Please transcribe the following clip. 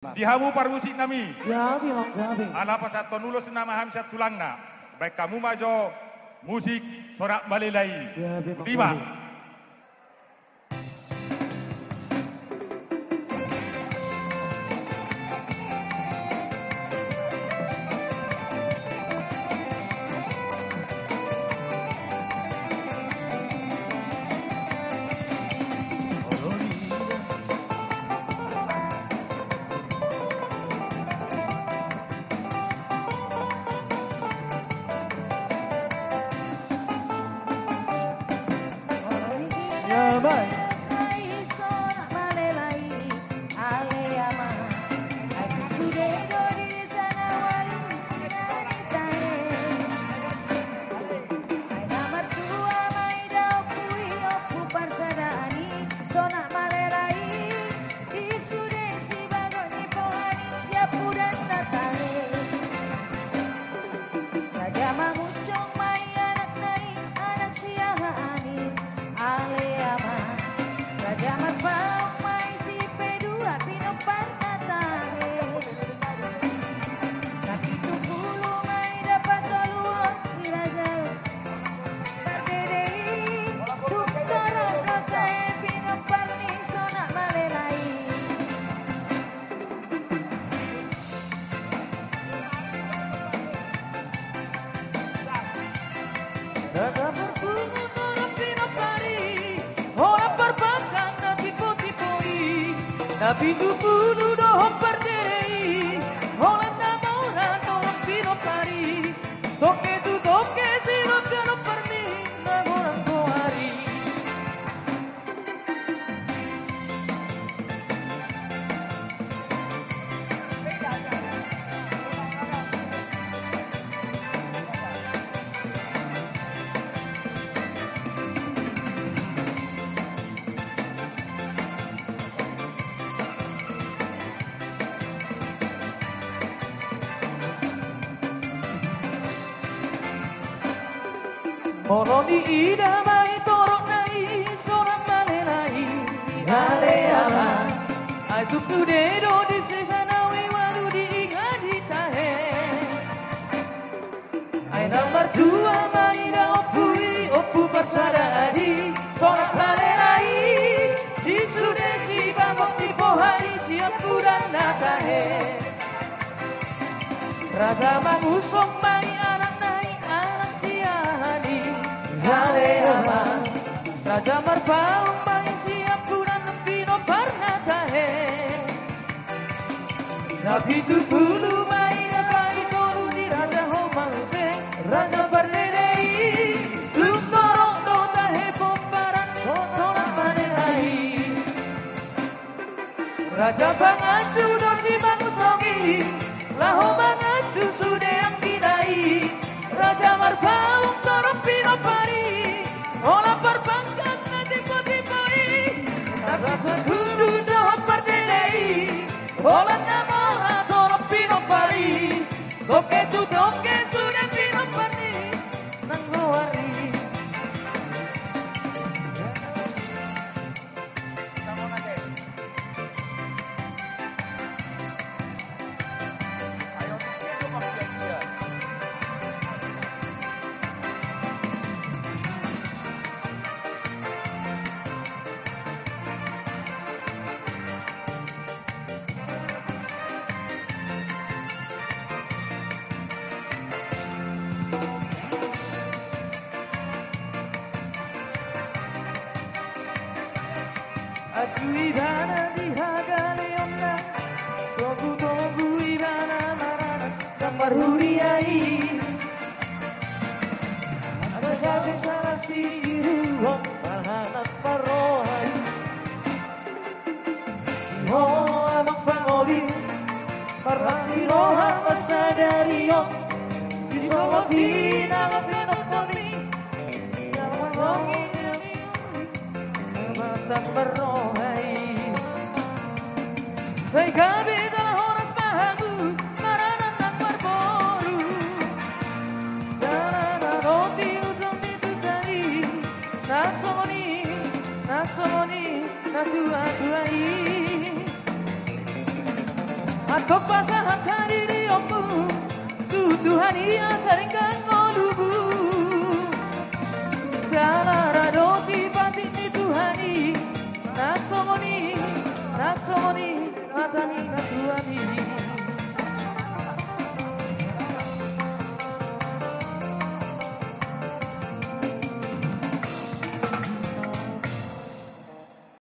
Dihamu parmusik nami. Gabi mak gabi. Ala pasat tonulos nama hamsat tulangna. Baik kamu majo musik sorak balelai. Gabi mak Tiba. gabi. Ya baik. Nabi dulu doh perdei, oleh nama orang tolong pino pari, toke tu toke sirop piano perni, nagorang kohari. Moroni ida mai torok nai sorak malelai hale ama ai tup sudedo di sesana wi wadu di ingadi tahe ai nomor dua mai da opu persada adi sorak malelai di sudesi bangok di pohari siap bulan natahe raga mangusong mai anak nai anak siahani hale ama raja marpaung mai siap bulan pino parna tahe nabi tu bulu mai dapat tolu di raja homang se raja bernelei tum torong do tahe pomparan sosoran manelai raja bangacu do si bangusongi laho bangacu sude yang kidai raja marpaung torong pino pari olah perbankan nanti poti-poti Nagasa kudu doh perdelei olah nama torong pino pari doke tu doke sudah pino pari nangguari Aku ibana di hagaleonna Togu ibana marana Gambar huriai Asagate sarasi ruang Panganak parohai Iho amak pangoli Parlas di roha masadariyo Si soloti nama penok kami Yang mengongi Matas berrohai Say gabi dalam horas bahamu Maranan tak berboru Jalanan roti ujung itu tadi Nak somoni Nak tua-tuai Tok pasahan tadi diomu Tuhan ia saringkan ngolubu Jalara roti batik ni Tuhani Naksomoni Matani na Tuhani